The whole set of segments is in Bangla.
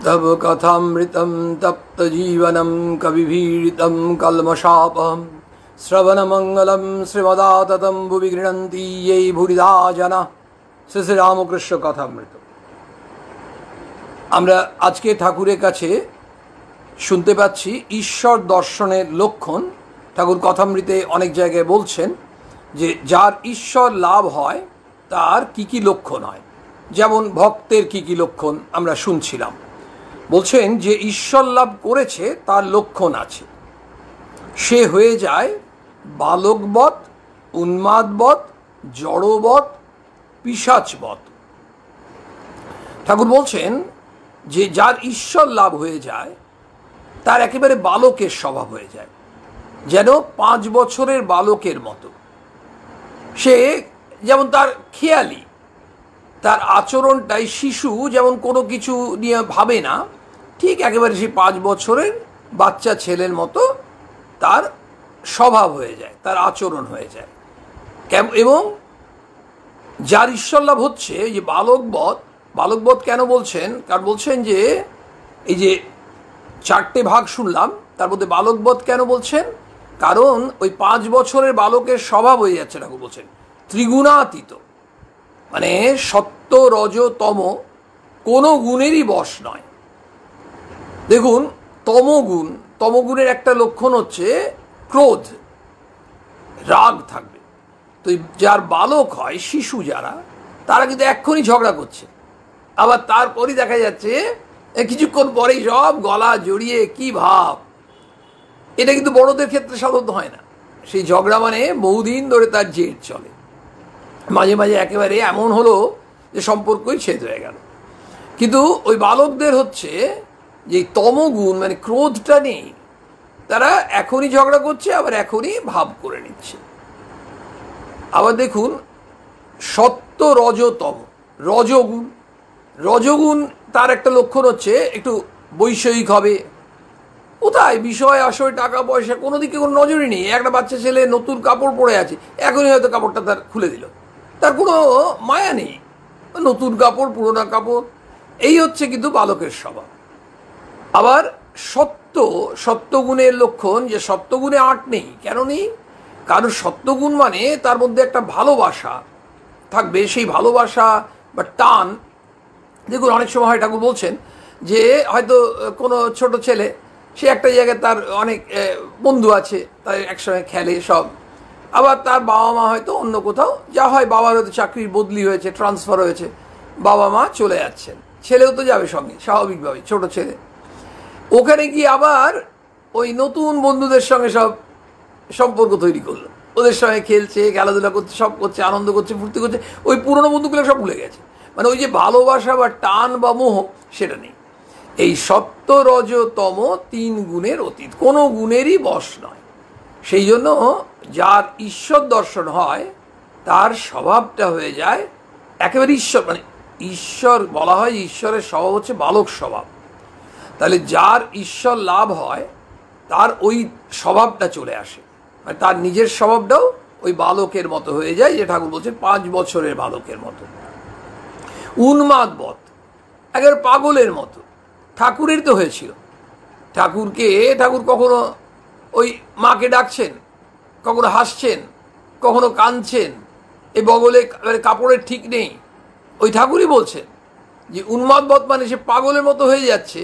तव कथामृतं तप्तजीवनं कविभीडितं कल्मषापहं श्रवणमङ्गलं श्रीमदाततं भुवि गृह्णन्ति ये भूरिदा जनाः। শ্রী শ্রী রামকৃষ্ণ কথামৃত। আমরা আজকে ঠাকুরের কাছে শুনতে পাচ্ছি ঈশ্বর দর্শনের লক্ষণ। ঠাকুর কথামৃতে অনেক জায়গায় বলছেন যে যার ঈশ্বর লাভ হয় তার কি কি লক্ষণ হয়, যেমন ভক্তের কি কি লক্ষণ আমরা শুনছিলাম। বলছেন যে ঈশ্বর লাভ করেছে তার লক্ষণ আছে, সে হয়ে যায় বালকবৎ, উন্মাদবৎ, জড়বৎ, পিশাচবৎ। ঠাকুর বলছেন যে যার ঈশ্বর লাভ হয়ে যায় তার একেবারে বালকের স্বভাব হয়ে যায়, যেন 5 বছরের বালকের মতো। সে যেমন তার খেয়ালি, তার আচরণটাই শিশু যেমন কোনো কিছু নিয়ে ভাবে না, ঠিক একেবারে সেই 5 বছরের বাচ্চা ছেলের মতো তার স্বভাব হয়ে যায়, তার আচরণ হয়ে যায়। এবং যার ঈশ্বর লাভ হচ্ছে যে বালকবৎ, বালকবৎ কেন বলছেন? কারণ বলছেন যে এই যে 4টে ভাগ শুনলাম তার মধ্যে বালকবৎ কেন বলছেন? কারণ ওই 5 বছরের বালকের স্বভাব হয়ে যাচ্ছে। ঠাকুর বলছেন ত্রিগুণাতীত, মানে সত্য রজ তম কোনো গুণেরই বশ নয়। দেখুন তমগুণ, তমগুণের একটা লক্ষণ হচ্ছে ক্রোধ, রাগ থাকবে। তো যার বালক হয়, শিশু যারা, তারা কিন্তু এক্ষুনি ঝগড়া করছে, আবার তারপরই দেখা যাচ্ছে কিছুক্ষণ পরেই সব গলা জড়িয়ে কি ভাব। এটা কিন্তু বড়দের ক্ষেত্রে সাধারণত হয় না। সেই ঝগড়া মানে বহুদিন ধরে তার জেদ চলে, মাঝে মাঝে একেবারে এমন হলো যে সম্পর্কই ছেদ হয়ে গেল। কিন্তু ওই বালকদের হচ্ছে যে তমগুণ, মানে ক্রোধটা নেই, তারা এখনই ঝগড়া করছে, আবার এখনই ভাব করে নিচ্ছে। আবার দেখুন সত্য রজতম, রজগুণ, রজগুণ তার একটা লক্ষণ হচ্ছে একটু বৈষয়িক হবে। কোথায় বিষয় আশয় টাকা পয়সা কোনো দিকে কোনো নজরই নেই। একটা বাচ্চা ছেলে নতুন কাপড় পরে আছে, এখনই হয়তো কাপড়টা তার খুলে দিল, তার কোনো মায়া নেই, নতুন কাপড় পুরোনো কাপড়, এই হচ্ছে কিন্তু বালকের স্বভাব। আবার সত্যগুণের লক্ষণ যে সত্যগুণে আট নেই। কেন নেই? কারণ সত্যগুণ মানে তার মধ্যে একটা ভালোবাসা থাকবে, সেই ভালোবাসা বা টান। দেখুন অনেক সময় হয় ঠাকুর বলছেন যে হয়তো কোনো ছোট ছেলে, সে একটা জায়গায় তার অনেক বন্ধু আছে, তার একসঙ্গে খেলে সব, আবার তার বাবা মা হয়তো অন্য কোথাও, যা হয় বাবার হয়তো চাকরির বদলি হয়েছে, ট্রান্সফার হয়েছে, বাবা মা চলে যাচ্ছেন, ছেলেও তো যাবে সঙ্গে স্বাভাবিকভাবে, ছোট ছেলে। ওখানে গিয়ে আবার ওই নতুন বন্ধুদের সঙ্গে সব সম্পর্ক তৈরি করলো, ওদের সঙ্গে খেলছে, খেলাধুলা করছে, সব করছে, আনন্দ করছে, ফুর্তি করছে, ওই পুরনো বন্ধুগুলো সব ভুলে গেছে। মানে ওই যে ভালোবাসা বা টান বা মোহ সেটা নেই। এই সত্য রজ তম 3 গুণের অতীত, কোনো গুণেরই বশ নয়। সেই জন্য যার ঈশ্বর দর্শন হয় তার স্বভাবটা হয়ে যায় একেবারে ঈশ্বর, মানে ঈশ্বর বলা হয় ঈশ্বরের স্বভাব হচ্ছে বালক স্বভাব। তাহলে যার ঈশ্বর লাভ হয় তার ওই স্বভাবটা চলে আসে, মানে তার নিজের স্বভাবটাও ওই বালকের মতো হয়ে যায়, যে ঠাকুর বলছে 5 বছরের বালকের মতো। উন্মাদবৎ, একেবারে পাগলের মতো। ঠাকুরের তো হয়েছিল, ঠাকুর কখনো ওই মাকে ডাকছেন, কখনো হাসছেন, কখনো কাঁদছেন, এই বগলে কাপড়ের ঠিক নেই। ওই ঠাকুরই বলছেন যে উন্মাদবৎ মানে সে পাগলের মতো হয়ে যাচ্ছে।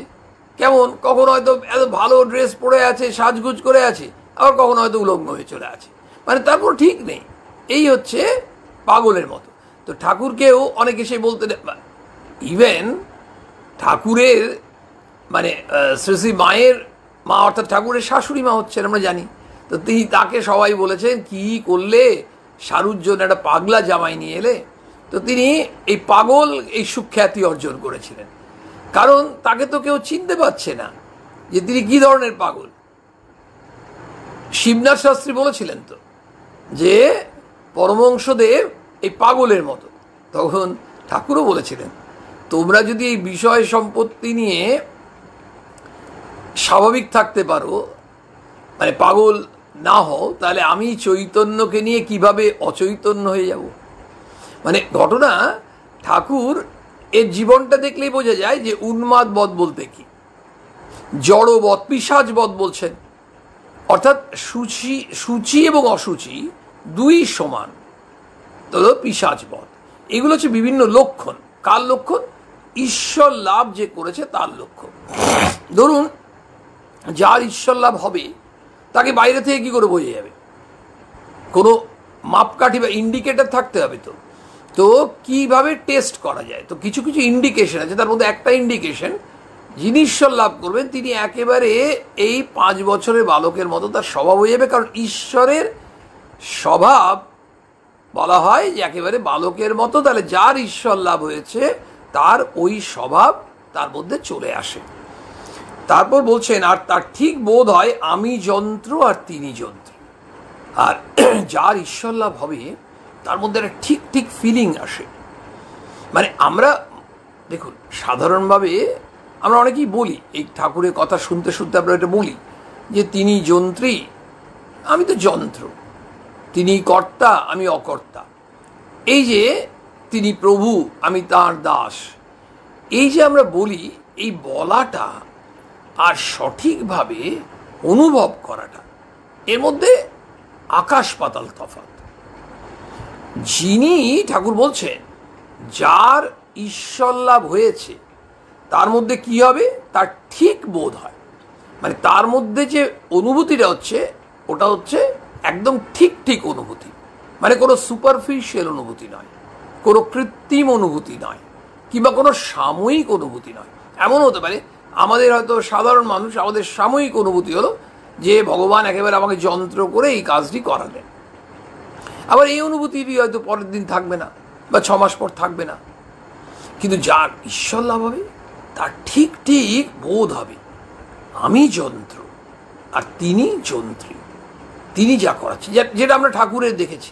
কেমন? কখনো হয়তো এত ভালো ড্রেস পরে আছে, সাজগুজ করে আছে, আবার কখনো হয়তো উলঙ্গ হয়ে চলে আছে, মানে তার কোনো ঠিক নেই। এই হচ্ছে পাগলের মতো। তো ঠাকুরকেও অনেকে সে বলতে, ইভেন ঠাকুরের মানে শ্রী শ্রী মায়ের মা অর্থাৎ ঠাকুরের শাশুড়ি মা হচ্ছেন আমরা জানি। তো তাকে সবাই বলেছেন কি করলে, শারুর জন্য একটা পাগলা জামাই নিয়ে এলে। তো তিনি এই পাগল এই সুখ্যাতি অর্জন করেছিলেন, কারণ তাকে তো কেউ চিনতে পারছে না যে তিনি কি ধরনের পাগল। শিবনাথ শাস্ত্রী বলেছিলেন তো যে পরমহংসদেব এই পাগলের মতো। তখন ঠাকুরও বলেছিলেন তোমরা যদি এই বিষয় সম্পত্তি নিয়ে স্বাভাবিক থাকতে পারো, মানে পাগল না হও, তাহলে আমি চৈতন্যকে নিয়ে কিভাবে অচৈতন্য হয়ে যাব। মানে ঘটনা ঠাকুর এর জীবনটা দেখলেই বোঝা যায় যে উন্মাদ বধ বলতে কি, জড়বধ, পিশাচবধ বলছেন। অর্থাৎ সূচি এবং অসুচি দুই সমান, তো পিশাচবধ। এগুলো হচ্ছে বিভিন্ন লক্ষণ। কার লক্ষণ? ঈশ্বর লাভ যে করেছে তার লক্ষণ। ধরুন, যার ঈশ্বর লাভ হবে তাকে বাইরে থেকে কি করে বোঝা যাবে? কোনো মাপকাঠি বা ইন্ডিকেটর থাকতে হবে। তো কিভাবে টেস্ট করা যায়? তো কিছু কিছু ইন্ডিকেশন আছে, তার মধ্যে একটা ইন্ডিকেশন, যিনি ঈশ্বর লাভ করবেন তিনি একেবারে এই 5 বছরের বালকের মতো তার স্বভাব হয়ে যাবে। কারণ ঈশ্বরের স্বভাব বলা হয় যে একেবারে বালকের মতো। তাহলে যার ঈশ্বর লাভ হয়েছে তার ওই স্বভাব তার মধ্যে চলে আসে। তারপর বলছেন, আর তার ঠিক বোধ হয় আমি যন্ত্র আর তিনি যন্ত্র। আর যার ঈশ্বর লাভ হবে তার মধ্যে একটা ঠিক ঠিক ফিলিং আসে। মানে আমরা দেখুন, সাধারণভাবে আমরা অনেকেই বলি, এই ঠাকুরের কথা শুনতে শুনতে আমরা এটা বলি যে তিনি যন্ত্রী, আমি তো যন্ত্র, তিনি কর্তা, আমি অকর্তা, এই যে তিনি প্রভু, আমি তাঁর দাস। এই যে আমরা বলি, এই বলাটা আর সঠিকভাবে অনুভব করাটা, এর মধ্যে আকাশ পাতাল তফাৎ। যিনি, ঠাকুর বলছেন, যার ঈশ্বর লাভ হয়েছে তার মধ্যে কি হবে? তার ঠিক বোধ হয়। মানে তার মধ্যে যে অনুভূতিটা হচ্ছে ওটা হচ্ছে একদম ঠিক ঠিক অনুভূতি। মানে কোনো সুপারফিশিয়াল অনুভূতি নয়, কোনো কৃত্রিম অনুভূতি নয়, কিংবা কোনো সাময়িক অনুভূতি নয়। এমন হতে পারে আমাদের হয়তো সাধারণ মানুষ, আমাদের সাময়িক অনুভূতি হলো যে ভগবান একেবারে আমাকে যন্ত্র করে এই কাজটি করালেন। আবার এই অনুভূতিটি হয়তো পরের দিন থাকবে না, বা 6 মাস পর থাকবে না। কিন্তু যার ঈশ্বর লাভ হবে তার ঠিক ঠিক বোধ হবে আমি যন্ত্র আর তিনি যন্ত্রী, তিনি যা করাচ্ছেন। যেটা আমরা ঠাকুরের দেখেছি।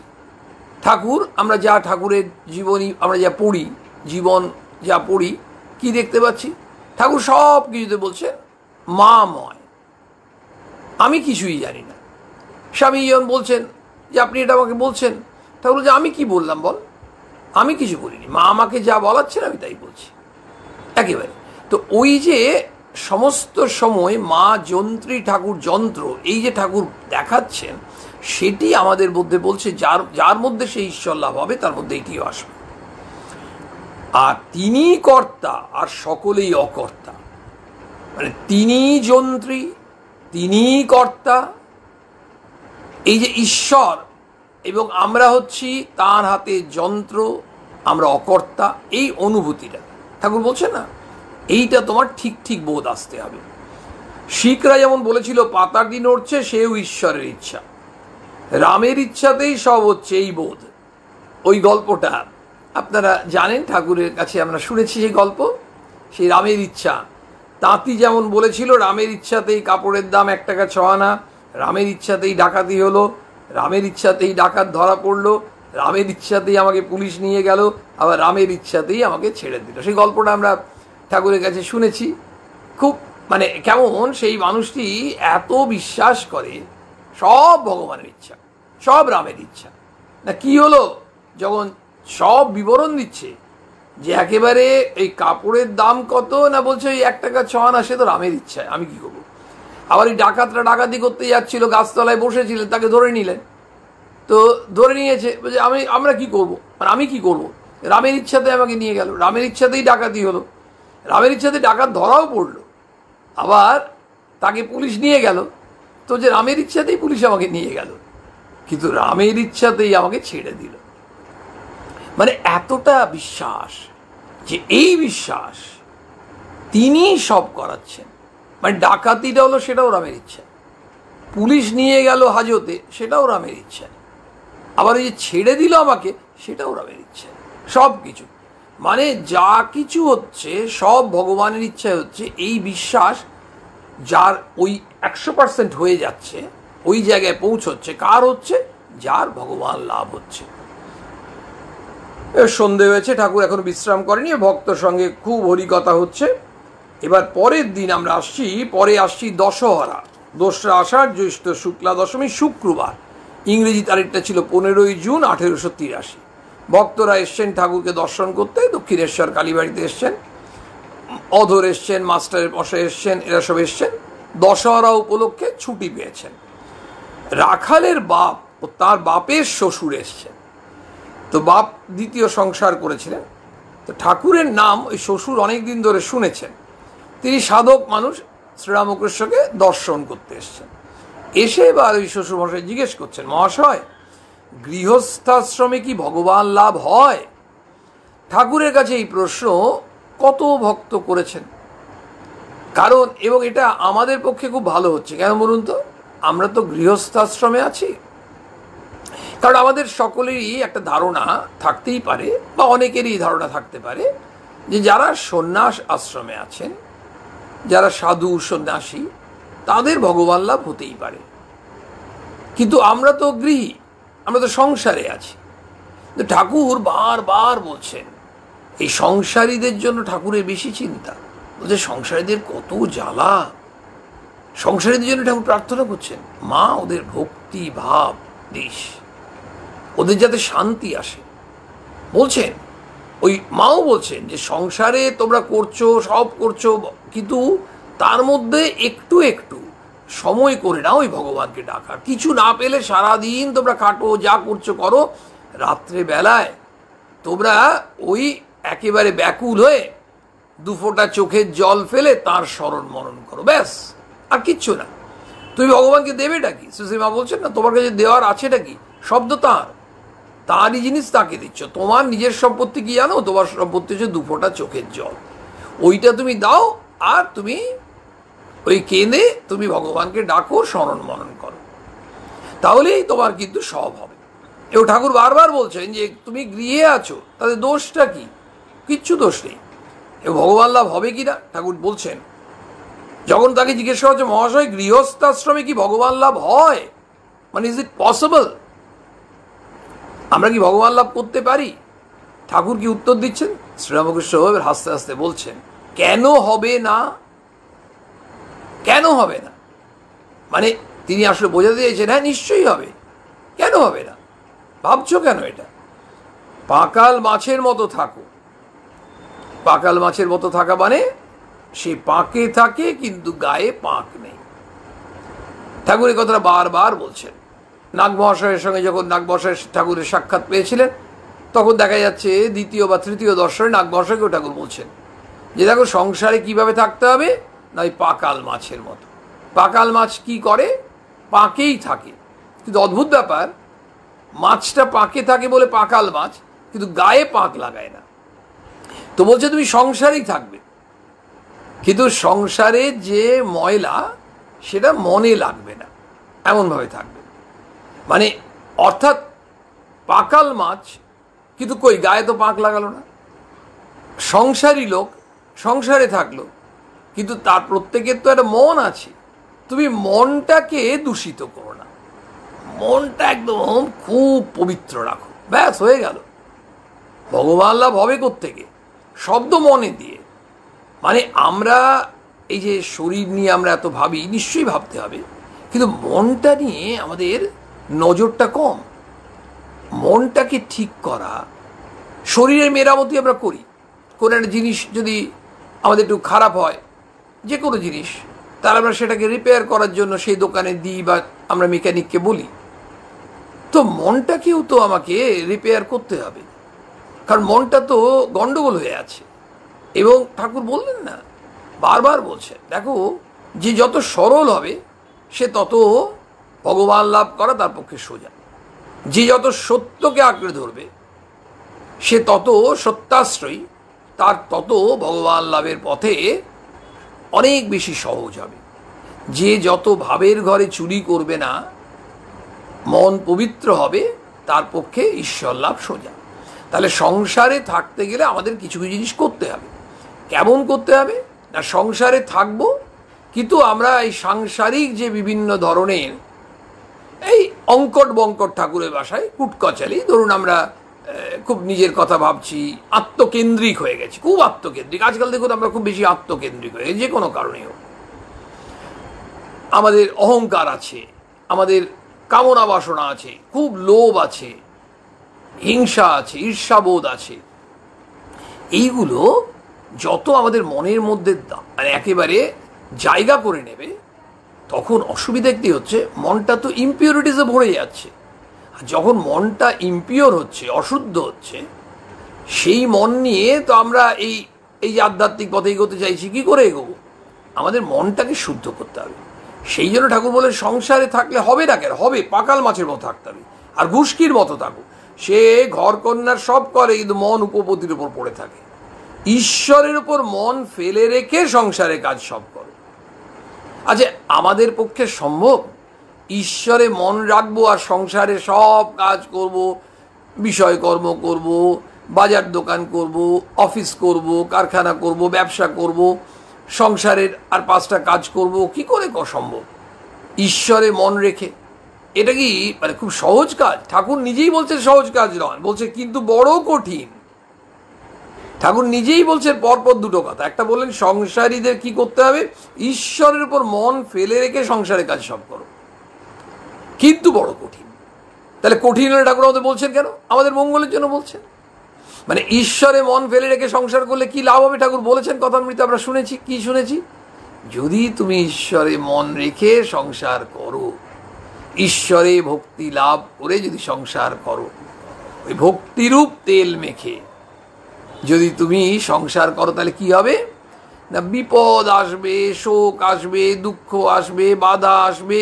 ঠাকুর, আমরা যা ঠাকুরের জীবনী আমরা যা পড়ি, জীবন যা পড়ি, কি দেখতে পাচ্ছি? ঠাকুর সব কিছুতে বলছে মাময়, আমি কিছুই জানি না। স্বামী যখন বলছেন যে আপনি এটা আমাকে বলছেন, ঠাকুর যে আমি কি বললাম বল, আমি কিছু বলিনি, মা আমাকে যা বলাচ্ছেন আমি তাই বলছি একেবারে। তো ওই যে সমস্ত সময় মা যন্ত্রী, ঠাকুর যন্ত্র, এই যে ঠাকুর দেখাচ্ছেন, সেটি আমাদের মধ্যে বলছে যার মধ্যে সেই ঈশ্বর লাভ হবে তার মধ্যে এটিও আসবে। আর তিনি কর্তা আর সকলেই অকর্তা। মানে তিনি যন্ত্রী, তিনি কর্তা, এই যে ঈশ্বর, এবং আমরা হচ্ছি তার হাতে যন্ত্র, আমরা অকর্তা। এই অনুভূতিটা ঠাকুর বলছে না, এইটা তোমার ঠিক ঠিক বোধ আসতে হবে। শিখরা যেমন বলেছিল পাতাটি নড়ছে সেও ঈশ্বরের ইচ্ছা, রামের ইচ্ছাতেই সব হচ্ছে, এই বোধ। ওই গল্পটা আপনারা জানেন, ঠাকুরের কাছে আমরা শুনেছি সেই গল্প, সেই রামের ইচ্ছা। তাঁতি যেমন বলেছিল রামের ইচ্ছাতেই কাপড়ের দাম 1 টাকা 6 আনা, রামের ইচ্ছাতেই ডাকাতি হলো, রামের ইচ্ছাতেই ডাকাত ধরা পড়লো, রামের ইচ্ছাতেই আমাকে পুলিশ নিয়ে গেল, আবার রামের ইচ্ছাতেই আমাকে ছেড়ে দিল। সেই গল্পটা আমরা ঠাকুরের কাছে শুনেছি। খুব মানে কেমন সেই মানুষটি এত বিশ্বাস করে সব ভগবানের ইচ্ছা, সব রামের ইচ্ছা। না কি হলো, যখন সব বিবরণ দিচ্ছে যে একেবারে এই কাপড়ের দাম কত, না বলছে ওই 1 টাকা 6 আনা, সে তো রামের ইচ্ছায়, আমি কি করবো। আবার এই ডাকাতরা ডাকাতি করতে যাচ্ছিল, গাছতলায় বসেছিলেন, তাকে ধরে নিলেন। তো ধরে নিয়েছে, বলছে আমরা কি করবো, মানে আমি কি করবো, রামের ইচ্ছাতে আমাকে নিয়ে গেল, রামের ইচ্ছাতেই ডাকাতি হলো, রামের ইচ্ছাতে ডাকাত ধরাও পড়লো, আবার তাকে পুলিশ নিয়ে গেল। তো যে রামের ইচ্ছাতেই পুলিশ আমাকে নিয়ে গেল, কিন্তু রামের ইচ্ছাতেই আমাকে ছেড়ে দিল। মানে এতটা বিশ্বাস, যে এই বিশ্বাস তিনি সব করাচ্ছেন। মানে ডাকাতিটা হলো সেটাও রামের ইচ্ছা, পুলিশ নিয়ে গেল হাজতে সেটাও রামের ইচ্ছা, আবার ওই যে ছেড়ে দিল আমাকে সেটাও রামের ইচ্ছা। সব কিছু মানে যা কিছু হচ্ছে সব ভগবানের ইচ্ছায় হচ্ছে। এই বিশ্বাস যার ওই 100% হয়ে যাচ্ছে, ওই জায়গায় পৌঁছচ্ছে, কার হচ্ছে? যার ভগবান লাভ হচ্ছে। সন্ধে হয়েছে, ঠাকুর এখন বিশ্রাম করেনি, ভক্তর সঙ্গে খুব হরিকথা হচ্ছে। এবার পরের দিন আমরা আসছি দশহরা, 2রা আষাঢ়, জ্যৈষ্ঠ শুক্লা দশমী, শুক্রবার। ইংরেজি তারিখটা ছিল 15ই জুন 1883। ভক্তরা এসছেন ঠাকুরকে দর্শন করতে, দক্ষিণেশ্বর কালীবাড়িতে এসছেন, অধর এসছেন, মাস্টারের মশাই এসছেন, এরা সব এসছেন, দশহরা উপলক্ষে ছুটি পেয়েছেন। রাখালের বাপ ও তার বাপের শ্বশুর এসছেন। তো বাপ দ্বিতীয় সংসার করেছিলেন, তো ঠাকুরের নাম ওই শ্বশুর অনেক দিন ধরে শুনেছেন। তিনি সাধক মানুষ, শ্রীরামকৃষ্ণকে দর্শন করতে এসছেন। এসে এবার ওই শ্বশুর মশাই জিজ্ঞেস করছেন, মহাশয়, গৃহস্থাশ্রমে কি ভগবান লাভ হয়? ঠাকুরের কাছে এই প্রশ্ন কত ভক্ত করেছেন। কারণ এবং এটা আমাদের পক্ষে খুব ভালো হচ্ছে, কেন বলুন তো? আমরা তো গৃহস্থাশ্রমে আছি। কারণ আমাদের সকলেরই একটা ধারণা থাকতেই পারে, বা অনেকেরই ধারণা থাকতে পারে, যে যারা সন্ন্যাস আশ্রমে আছেন, যারা সাধু সন্ন্যাসী, তাদের ভগবান লাভ হতেই পারে। কিন্তু আমরা তো গৃহী, আমরা তো সংসারে আছি। তো ঠাকুর বারবার বলছেন, এই সংসারীদের জন্য ঠাকুরের বেশি চিন্তা। বলছে সংসারীদের কত জ্বালা, সংসারীদের জন্য ঠাকুর প্রার্থনা করছেন, মা ওদের ভক্তি ভাব দিস, ওদের যাতে শান্তি আসে। বলছেন ওই মাও বলছেন যে সংসারে তোমরা করছো, সব করছো, কিন্তু তার মধ্যে একটু একটু সময় করে নাও ওই ভগবানকে ডাকার। কিছু না পেলে সারাদিন তোমরা কাটো, যা করছো করো, রাত্রে বেলায় তোমরা ওই একেবারে ব্যাকুল হয়ে দুফোঁটা চোখের জল ফেলে তার স্মরণ মরণ করো, ব্যাস, আর কিচ্ছু না। তুমি ভগবানকে দেবেটা কি? সুশ্রীমা বলছেন না, তোমার কাছে দেওয়ার আছেটা কি? শব্দ তারই জিনিস তাকে দিচ্ছ। তোমার নিজের সম্পত্তি কি জানো? তোমার সম্পত্তি হচ্ছে দুফোঁটা চোখের জল, ওইটা তুমি দাও, আর তুমি ওই কেঁদে তুমি ভগবানকে ডাকো, স্মরণ মনন করো, তাহলেই তোমার কিন্তু সব হবে। এবং ঠাকুর বারবার বলছেন যে তুমি গৃহে আছো, তাদের দোষটা কি? কিচ্ছু দোষ নেই। এবং ভগবান লাভ হবে কি না ঠাকুর বলছেন, যখন তাকে জিজ্ঞেস করা হচ্ছে, মহাশয়, গৃহস্থাশ্রমে কি ভগবান লাভ হয়? মানে ইজ ইট পসিবল? আমরা কি ভগবান লাভ করতে পারি? ঠাকুর কি উত্তর দিচ্ছেন? শ্রীরামকৃষ্ণ হাসতে হাসতে বলছেন, কেন হবে না? কেন হবে না? মানে তিনি আসলে বোঝাতে চাইছেন, হ্যাঁ নিশ্চয়ই হবে। কেন হবে না? ভাবছো কেন এটা? পাকাল মাছের মতো থাকো। পাকাল মাছের মতো থাকা মানে সে পাকে থাকে কিন্তু গায়ে পাক নেই। ঠাকুর এই কথাটা বারবার বলছেন। নাগ মহাশয়ের সঙ্গে যখন নাগ মহাশয় ঠাকুরের সাক্ষাৎ পেয়েছিলেন, তখন দেখা যাচ্ছে দ্বিতীয় বা তৃতীয় দর্শনে নাগ মহাশয়কেও ঠাকুর বলছেন যে দেখো সংসারে কিভাবে থাকতে হবে, না ওই পাকাল মাছের মতো। পাকাল মাছ কি করে? পাকেই থাকে। কিন্তু অদ্ভুত ব্যাপার, মাছটা পাকে থাকে বলে পাকাল মাছ, কিন্তু গায়ে পাক লাগায় না। তো বলছে তুমি সংসারেই থাকবে, কিন্তু সংসারে যে ময়লা সেটা মনে লাগবে না, এমনভাবে থাকবে। মানে অর্থাৎ পাকাল মাছ, কিন্তু কই গায়ে তো পাক লাগালো না। সংসারী লোক সংসারে থাকলো, কিন্তু তার প্রত্যেকের তো একটা মন আছে। তুমি মনটাকে দূষিত করো না, মনটা একদম খুব পবিত্র রাখো, ব্যাস হয়ে গেল। ভগবান লাভ হবে কোত্থেকে? শব্দ মনে দিয়ে। মানে আমরা এই যে শরীর নিয়ে আমরা এত ভাবি, নিশ্চয়ই ভাবতে হবে, কিন্তু মনটা নিয়ে আমাদের নজরটা কম। মনটাকে ঠিক করা, শরীরের মেরামতি আমরা করি। কোনো একটা জিনিস যদি আমাদের একটু খারাপ হয়, যে কোনো জিনিস, তাহলে আমরা সেটাকে রিপেয়ার করার জন্য সেই দোকানে দিই বা আমরা মেকানিককে বলি। তো মনটাকেও তো আমাকে রিপেয়ার করতে হবে, কারণ মনটা তো গন্ডগোল হয়ে আছে। এবং ঠাকুর বললেন না, বারবার বলছেন, দেখো যে যত সরল হবে সে তত ভগবান লাভ করা তার পক্ষে সোজা। যে যত সত্যকে আঁকড়ে ধরবে সে তত সত্যাশ্রয়ী, তার তত ভগবান লাভের পথে অনেক বেশি সহজ হবে। যে যত ভাবের ঘরে চুরি করবে না, মন পবিত্র হবে, তার পক্ষে ঈশ্বর লাভ সোজা। তাহলে সংসারে থাকতে গেলে আমাদের কিছু কিছু জিনিস করতে হবে। কেমন করতে হবে? না সংসারে থাকব, কিন্তু আমরা এই সাংসারিক যে বিভিন্ন ধরনের এই অঙ্কট বঙ্কট ঠাকুরের বাসায় কুটকচালি, ধরুন আমরা খুব নিজের কথা ভাবছি, আত্মকেন্দ্রিক হয়ে গেছি, খুব আত্মকেন্দ্রিক। আজকাল দেখুন আমরা খুব বেশি আত্মকেন্দ্রিক হয়ে গেছি, যে কোনো কারণেই হোক। আমাদের অহংকার আছে, আমাদের কামনা বাসনা আছে, খুব লোভ আছে, হিংসা আছে, ঈর্ষাবোধ আছে, এইগুলো যত আমাদের মনের মধ্যে মানে একেবারে জায়গা করে নেবে, তখন অসুবিধা একটি হচ্ছে মনটা তো ইমপিউরিটিসে ভরে যাচ্ছে। আর যখন মনটা ইমপিওর হচ্ছে, অশুদ্ধ হচ্ছে, সেই মন নিয়ে তো আমরা এই এই যে আধ্যাত্মিক পথে এগোতে চাইছি, কি করে এগোবো? আমাদের মনটাকে শুদ্ধ করতে হবে। সেই জন্য ঠাকুর বলে সংসারে থাকলে হবে না কেন, হবে, পাকাল মাছের মতো থাকতে হবে। আর ঘুষকির মতো থাকুক, সে ঘর কন্যার সব করে, কিন্তু মন উপপতির উপর পড়ে থাকে। ঈশ্বরের উপর মন ফেলে রেখে সংসারে কাজ সব করো। আচ্ছা, আমাদের পক্ষে সম্ভব ঈশ্বরে মন রাখবো আর সংসারে সব কাজ করব, বিষয়কর্ম করব, বাজার দোকান করব, অফিস করব, কারখানা করব, ব্যবসা করব, সংসারের আর 5টা কাজ করব? কি করে সম্ভব ঈশ্বরে মন রেখে? এটা কি মানে খুব সহজ কাজ? ঠাকুর নিজেই বলছে সহজ কাজ নয়, বলছে কিন্তু বড় কঠিন। ঠাকুর নিজেই বলছেন পরপর দুটো কথা। একটা বললেন সংসারীদের কি করতে হবে, ঈশ্বরের উপর মন ফেলে রেখে সংসারে কাজ সব করো, কিন্তু বড় কঠিন। তাহলে কঠিন হলে ঠাকুর আমাদের বলছেন কেন? আমাদের মঙ্গলের জন্য বলছেন। মানে ঈশ্বরে মন ফেলে রেখে সংসার করলে কি লাভ হবে ঠাকুর বলেছেন, কথামৃতে আমরা শুনেছি। কি শুনেছি? যদি তুমি ঈশ্বরে মন রেখে সংসার করো, ঈশ্বরে ভক্তি লাভ করে যদি সংসার করো, ওই ভক্তিরূপ তেল মেখে যদি তুমি সংসার করো, তাহলে কি হবে না, বিপদ আসবে, শোক আসবে, দুঃখ আসবে, বাধা আসবে,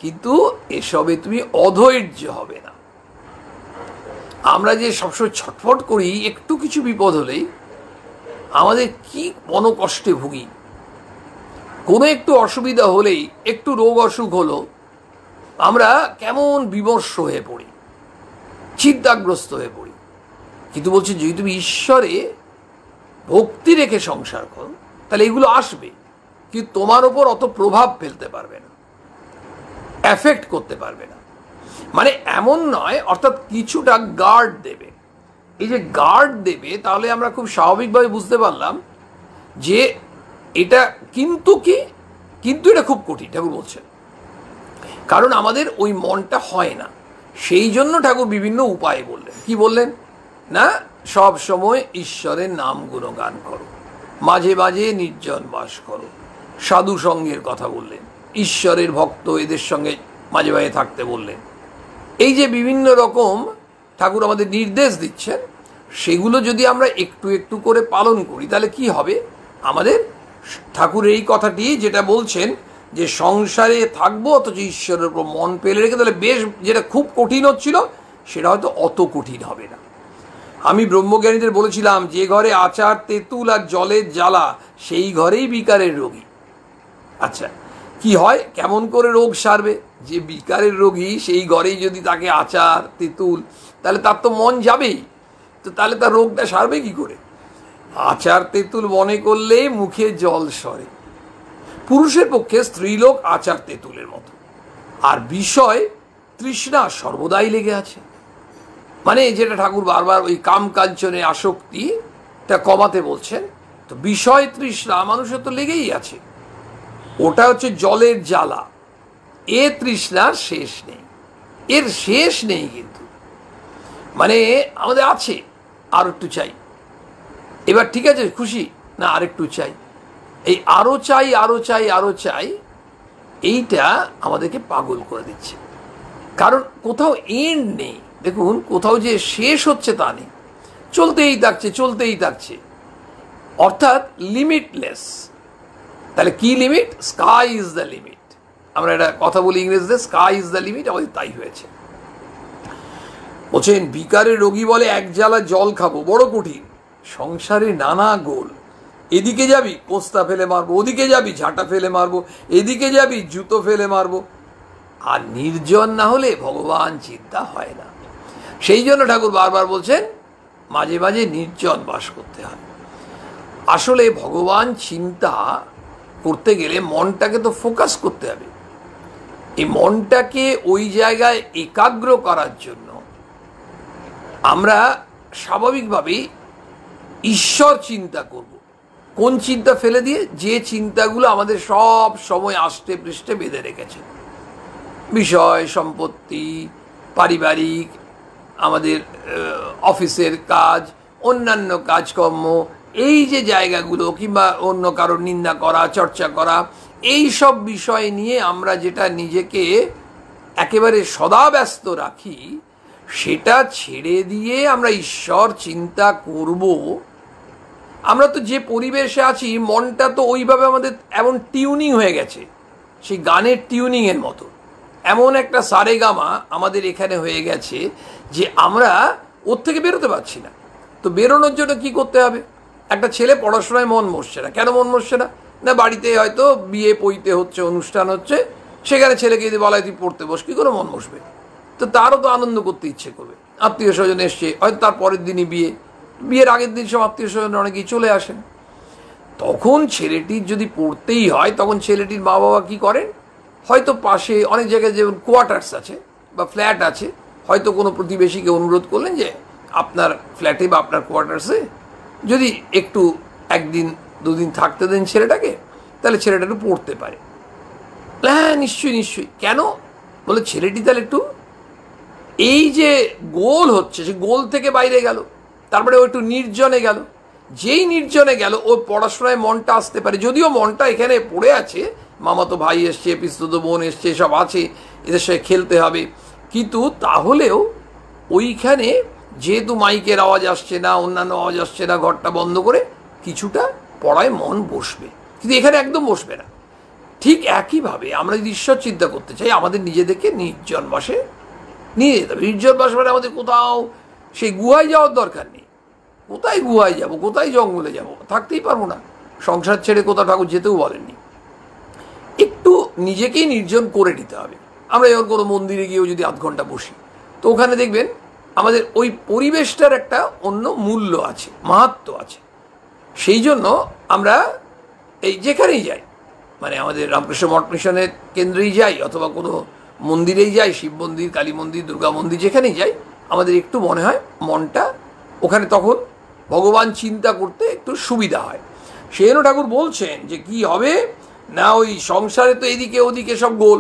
কিন্তু এসবে তুমি অধৈর্য হবে না। আমরা যে সবসময় ছটফট করি একটু কিছু বিপদ হলেই, আমাদের কি মনোকষ্টে ভুগি। কোনো একটু অসুবিধা হলেই, একটু রোগ অসুখ হলো, আমরা কেমন বিমর্ষ হয়ে পড়ি, চিন্তাগ্রস্ত হয়ে পড়ি। কিন্তু বলছি যদি তুমি ঈশ্বরে ভক্তি রেখে সংসার করো, তাহলে এগুলো আসবে, কিন্তু তোমার ওপর অত প্রভাব ফেলতে পারবে না, এফেক্ট করতে পারবে না। মানে এমন নয়, অর্থাৎ কিছুটা গার্ড দেবে। এই যে গার্ড দেবে, তাহলে আমরা খুব স্বাভাবিকভাবে বুঝতে পারলাম যে এটা কিন্তু কি, কিন্তু এটা খুব কঠিন ঠাকুর বলছেন, কারণ আমাদের ওই মনটা হয় না। সেই জন্য ঠাকুর বিভিন্ন উপায় বললেন। কি বললেন না, সব সময় ঈশ্বরের নাম গুণগান করো, মাঝে মাঝে নির্জন বাস করো, সাধু সঙ্গের কথা বললেন, ঈশ্বরের ভক্ত এদের সঙ্গে মাঝে মাঝে থাকতে বললেন। এই যে বিভিন্ন রকম ঠাকুর আমাদের নির্দেশ দিচ্ছেন, সেগুলো যদি আমরা একটু একটু করে পালন করি, তাহলে কি হবে আমাদের? ঠাকুর এই কথাটি যেটা বলছেন যে সংসারে থাকবো অথচ ঈশ্বরের উপর মন ফেলে রেখে, তাহলে বেশ, যেটা খুব কঠিন হচ্ছিল সেটা হয়তো অত কঠিন হবে না। আমি ব্রহ্মজ্ঞানীদের বলেছিলাম, যে ঘরে আচার তেঁতুল আর জলের জ্বালা, সেই ঘরেই বিকারের রোগী। আচ্ছা, কি হয়, কেমন করে রোগ সারবে? যে বিকারের রোগী, সেই ঘরেই যদি তাকে আচার তেঁতুল, তাহলে তার তো মন যাবেই, তো তাহলে তার রোগটা সারবে কি করে? আচার তেঁতুল মনে করলেই মুখে জল সরে। পুরুষের পক্ষে স্ত্রীলোক আচার তেঁতুলের মতো, আর বিষয় তৃষ্ণা সর্বদাই লেগে আছে। মানে যেটা ঠাকুর বারবার ওই কাম কাঞ্চনে আসক্তিটা কমাতে বলছেন, তো বিষয় তৃষ্ণা মানুষের তো লেগেই আছে, ওটা হচ্ছে জলের জ্বালা। এ তৃষ্ণার শেষ নেই, এর শেষ নেই, কিন্তু মানে আমাদের আছে, আর একটু চাই, এবার ঠিক আছে খুশি না, আরেকটু চাই, এই আরো চাই আরো চাই আরো চাই, এইটা আমাদেরকে পাগল করে দিচ্ছে। কারণ কোথাও এন্ড নেই, দেখুন কোথাও যে শেষ হচ্ছে তা নেই, চলতেই থাকছে চলতেই থাকছে, অর্থাৎ লিমিটলেস। তাহলে কি limit? Sky is the limit. আমরা এটা কথা বলি ইংরেজিতে, স্কাই ইজ দ্য লিমিট, আমাদের তাই হয়েছে। বলছেন বিকারের রোগী বলে এক জ্বালা জল খাবো, বড় কঠিন। সংসারে নানা গোল, এদিকে যাবি কোস্তা ফেলে মারবো, ওদিকে যাবি ঝাঁটা ফেলে মারবো, এদিকে যাবি জুতো ফেলে মারবো, আর নির্জন না হলে ভগবান চিন্তা হয় না। সেই জন্য ঠাকুর বারবার বলছেন মাঝে মাঝে নির্জন বাস করতে হয়। আসলে ভগবান চিন্তা করতে গেলে মনটাকে তো ফোকাস করতে হবে। এই মনটাকে ওই জায়গায় একাগ্র করার জন্য আমরা স্বাভাবিকভাবেই ঈশ্বর চিন্তা করব। কোন চিন্তা ফেলে দিয়ে? যে চিন্তাগুলো আমাদের সব সময় আষ্টে পৃষ্ঠে বেঁধে রেখেছে, বিষয় সম্পত্তি, পারিবারিক, আমাদের অফিসের কাজ, অন্যান্য কাজকর্ম, এই যে জায়গাগুলো, কিংবা অন্য কারোর নিন্দা করা, চর্চা করা, এই সব বিষয় নিয়ে আমরা যেটা নিজেকে একেবারে সদা ব্যস্ত রাখি, সেটা ছেড়ে দিয়ে আমরা ঈশ্বর চিন্তা করব। আমরা তো যে পরিবেশে আছি, মনটা তো ওইভাবে আমাদের এমন টিউনিং হয়ে গেছে, সেই গানের টিউনিংয়ের মতো এমন একটা সারেগামা আমাদের এখানে হয়ে গেছে যে আমরা ওর থেকে বেরোতে পারছি না। তো বেরোনোর জন্য কি করতে হবে? একটা ছেলে পড়াশোনায় মন বসছে না, কেন মন বসছে না? না বাড়িতে হয়তো বিয়ে পৈতে হচ্ছে, অনুষ্ঠান হচ্ছে, সেখানে ছেলেকে যদি বলা হয় তুই পড়তে বস, কী করে মন বসবে? তো তারও তো আনন্দ করতে ইচ্ছে করবে। আত্মীয় স্বজন এসছে, হয়তো তার পরের দিনই বিয়ে, বিয়ের আগের দিন সব আত্মীয় স্বজন অনেকেই চলে আসেন। তখন ছেলেটির যদি পড়তেই হয়, তখন ছেলেটির মা বাবা কী করেন? হয়তো পাশে অনেক জায়গায় যেমন কোয়ার্টার্স আছে বা ফ্ল্যাট আছে, হয়তো কোনো প্রতিবেশীকে অনুরোধ করলেন যে আপনার ফ্ল্যাটে বা আপনার কোয়ার্টার্সে যদি একটু একদিন দুদিন থাকতে দেন ছেলেটাকে, তাহলে ছেলেটা একটু পড়তে পারে। হ্যাঁ নিশ্চয়ই নিশ্চয়ই। কেন? বলে ছেলেটি তাহলে একটু এই যে গোল হচ্ছে, সে গোল থেকে বাইরে গেল, তারপরে ও একটু নির্জনে গেল। যেই নির্জনে গেল, ওর পড়াশোনায় মনটা আসতে পারে। যদিও মনটা এখানে পড়ে আছে, মামাতো ভাই এসছে, পিস্তুতো বোন এসছে, সব আছে, এদের সাথে খেলতে হবে, কিন্তু তাহলেও ওইখানে যেহেতু মাইকের আওয়াজ আসছে না, অন্যান্য আওয়াজ আসছে না, ঘরটা বন্ধ করে কিছুটা পড়ায় মন বসবে। কিন্তু এখানে একদম বসবে না। ঠিক একইভাবে আমরা যদি ঈশ্বর চিন্তা করতে চাই, আমাদের নিজেদেরকে নির্জন বাসে নিয়ে যেতে হবে। নির্জন বাস মানে আমাদের কোথাও সেই গুহায় যাওয়ার দরকার নেই। কোথায় গুহায় যাব, কোথায় জঙ্গলে যাব? থাকতেই পারবো না। সংসার ছেড়ে কোথাও ঠাকুর যেতেও বলেননি। একটু নিজেকেই নির্জন করে নিতে হবে। আমরা যখন কোনো মন্দিরে গিয়েও যদি আধ ঘন্টা বসি, তো ওখানে দেখবেন আমাদের ওই পরিবেশটার একটা অন্য মূল্য আছে, মাহাত্ম্য আছে। সেই জন্য আমরা এই যেখানেই যাই, মানে আমাদের রামকৃষ্ণ মঠ মিশনের কেন্দ্রেই যাই, অথবা কোনো মন্দিরেই যাই, শিব মন্দির, কালী মন্দির, দুর্গা মন্দির, যেখানেই যাই, আমাদের একটু মনে হয় মনটা ওখানে তখন ভগবান চিন্তা করতে একটু সুবিধা হয়। সেই জন্য ঠাকুর বলছেন যে কি হবে না, ওই সংসারে তো এদিকে ওদিকে সব গোল,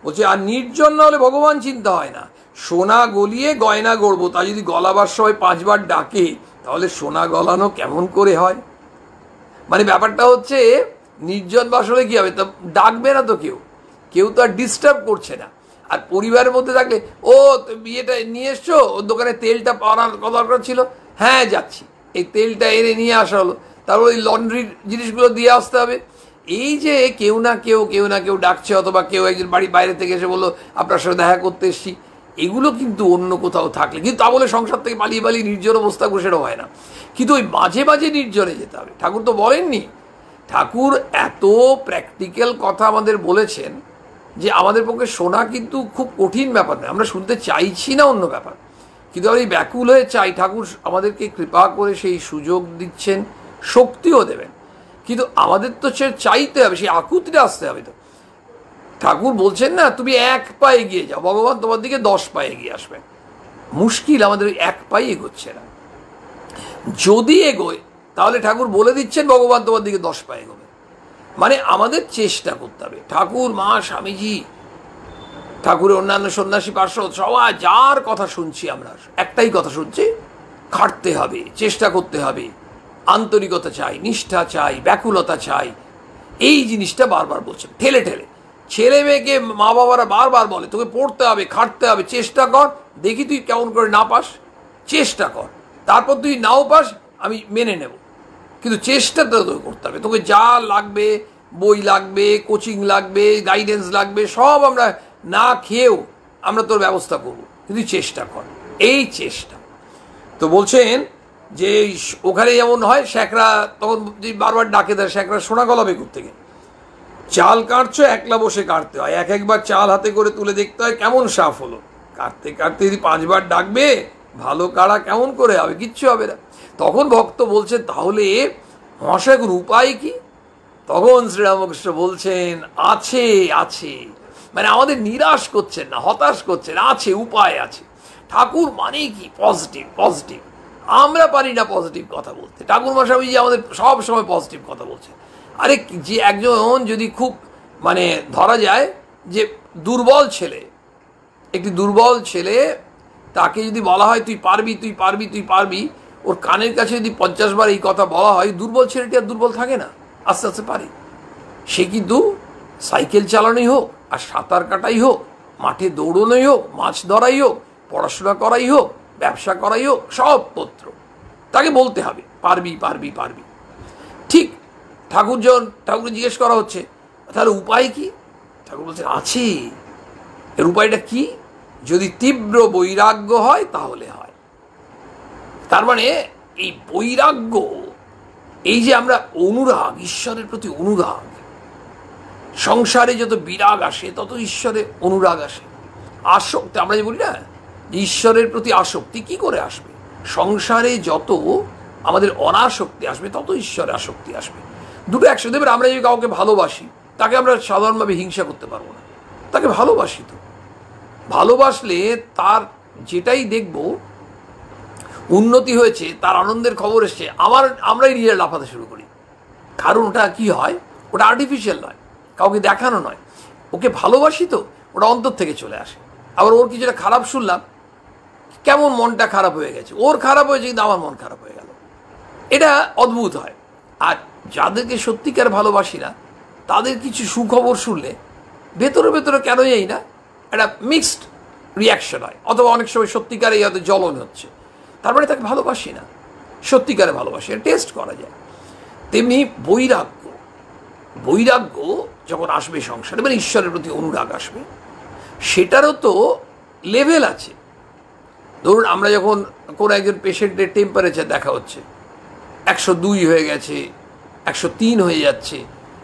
বলছে আর নির্জন না হলে ভগবান চিন্তা হয় না। সোনা গলিয়ে গয়না গড়বো, তা যদি গলাবার সময় 5 বার ডাকে, তাহলে সোনা গলানো কেমন করে হয়? মানে ব্যাপারটা হচ্ছে নির্জন বাস হলে কী হবে? তা ডাকবে না তো কেউ, কেউ তো আর ডিস্টার্ব করছে না। আর পরিবারের মধ্যে থাকলে, ও বিয়েটা নিয়ে এসছো, ওর দোকানে তেলটা পাওয়ার দরকার ছিল, হ্যাঁ যাচ্ছি, এই তেলটা এনে নিয়ে আসা হলো, তারপর ওই লন্ড্রির জিনিসগুলো দিয়ে আসতে হবে। এই যে কেউ না কেউ ডাকছে, অথবা কেউ একজন বাড়ি বাইরে থেকে এসে বললো আপনার সাথে দেখা করতে এসছি, এগুলো কিন্তু অন্য কোথাও থাকলে, কিন্তু তা বলে সংসার থেকে পালিয়ে নির্জন অবস্থা করে সেটাও হয় না। কিন্তু ওই মাঝে মাঝে নির্জনে যেতে হবে। ঠাকুর তো বলেননি, ঠাকুর এত প্র্যাকটিক্যাল কথা আমাদের বলেছেন যে আমাদের পক্ষে শোনা কিন্তু খুব কঠিন ব্যাপার নয়। আমরা শুনতে চাইছি না অন্য ব্যাপার, কিন্তু আমি ব্যাকুল হয়ে চাই ঠাকুর আমাদেরকে কৃপা করে সেই সুযোগ দিচ্ছেন, শক্তিও দেবেন। কিন্তু আমাদের তো সে চাইতে হবে, সেই আকুতিটা আসতে হবে। তো ঠাকুর বলছেন না, তুমি 1 পা এগিয়ে যাও, ভগবান তোমার দিকে 10 পা এগিয়ে আসবে। মুশকিল, আমাদের ওই 1 পাই এগোচ্ছে না। যদি এগোয়, তাহলে ঠাকুর বলে দিচ্ছেন ভগবান তোমার দিকে 10 পা এগোবে। মানে আমাদের চেষ্টা করতে হবে। ঠাকুর, মা, স্বামীজি, ঠাকুরের অন্যান্য সন্ন্যাসী পার্শ্বদ সবাই যার কথা শুনছি, আমরা একটাই কথা শুনছি, খাটতে হবে, চেষ্টা করতে হবে, আন্তরিকতা চাই, নিষ্ঠা চাই, ব্যাকুলতা চাই। এই জিনিসটা বারবার বলছেন, ঠেলে ঠেলে। ছেলে মেয়েকে মা বাবারা বারবার বলে তোকে পড়তে হবে, খাটতে হবে, চেষ্টা কর, দেখি তুই কেমন করে না পাস, চেষ্টা কর, তারপর তুই নাও পাস আমি মেনে নেব, কিন্তু চেষ্টাটা তোকে করতে হবে। তোকে যা লাগবে, বই লাগবে, কোচিং লাগবে, গাইডেন্স লাগবে, সব আমরা না খেয়েও আমরা তোর ব্যবস্থা করব, কিন্তু চেষ্টা কর। এই চেষ্টা তো বলছেন যে ওখানে যেমন হয় শ্যাকরা, তখন বারবার ডাকে দেয়, শ্যাকরা সোনা গলাবে থেকে চাল কাটছো, একলা বসে কাটতে হয়, একবার চাল হাতে করে তুলে দেখতে হয় কেমন সাফ হলো। কাটতে কাটতে যদি 5 বার ডাকবে, ভালো কাড়া কেমন করে হবে? কিচ্ছু হবে না। তখন ভক্ত বলছেন তাহলে মহাশয় কোন উপায় কি? তখন শ্রীরামকৃষ্ণ বলছেন আছে আছে, মানে আমাদের নিরাশ করছেন না, হতাশ করছেন, আছে, উপায় আছে। ঠাকুর মানে কি? Positive positive. আমরা পারি না পজিটিভ কথা বলতে। ঠাকুর মশাই আমাদের সব সময় পজিটিভ কথা বলছে। আরে যে একজন যদি খুব মানে ধরা যায় যে দুর্বল ছেলে, একটি দুর্বল ছেলে তাকে যদি বলা হয় তুই পারবি তুই পারবি তুই পারবি, ওর কানের কাছে যদি 50 বার এই কথা বলা হয়, দুর্বল ছেলেটি আর দুর্বল থাকে না, আস্তে আস্তে পারে। সে কিন্তু সাইকেল চালানোই হোক, আর সাঁতার কাটাই হোক, মাঠে দৌড়নোই হোক, মাছ ধরাই হোক, পড়াশোনা করাই হোক, ব্যবসা করাই হোক, সব পত্র তাকে বলতে হবে পারবি পারবি পারবি। ঠিক ঠাকুর জিজ্ঞেস করা হচ্ছে তাহলে উপায় কি? ঠাকুর বলছে আছে। এর উপায়টা কি? যদি তীব্র বৈরাগ্য হয় তাহলে হয়। তার মানে এই বৈরাগ্য, এই যে আমরা অনুরাগ, ঈশ্বরের প্রতি অনুরাগ, সংসারে যত বিরাগ আসে তত ঈশ্বরে অনুরাগ আসে। আসক্তি, আমরা যে বলি না ঈশ্বরের প্রতি আসক্তি কি করে আসবে? সংসারে যত আমাদের অনাসক্তি আসবে তত ঈশ্বরে আসক্তি আসবে। দুটো একসাথে। এবার আমরা যদি কাউকে ভালোবাসি, তাকে আমরা সাধারণভাবে হিংসা করতে পারবো না, তাকে ভালোবাসি। তো ভালোবাসলে তার যেটাই দেখব উন্নতি হয়েছে, তার আনন্দের খবর এসছে, আমরাই নিজেরা লাফাতে শুরু করি। কারণ ওটা কি হয়, ওটা আর্টিফিশিয়াল নয়, কাউকে দেখানো নয়, ওকে ভালোবাসি তো ওটা অন্তর থেকে চলে আসে। আবার ওর কিছুটা খারাপ শুনলাম, কেমন মনটা খারাপ হয়ে গেছে, ওর খারাপ হয়েছে কিন্তু আমার মন খারাপ হয়ে গেল, এটা অদ্ভুত হয়। আর যাদেরকে সত্যিকার ভালোবাসি না, তাদের কিছু সুখবর শুনলে ভেতরে ভেতরে কেন যাই না একটা মিক্সড রিয়াকশন হয়, অথবা অনেক সময় সত্যিকারে হয়তো জ্বলন হচ্ছে, তারপরে তাকে ভালোবাসি না, সত্যিকারে ভালোবাসি, টেস্ট করা যায়। তেমনি বৈরাগ্য যখন আসবে সংসারে, মানে ঈশ্বরের প্রতি অনুরাগ আসবে, সেটারও তো লেভেল আছে। ধরুন আমরা যখন কোনো একজন পেশেন্টের টেম্পারেচার দেখা হচ্ছে 102 হয়ে গেছে, 103 হয়ে যাচ্ছে,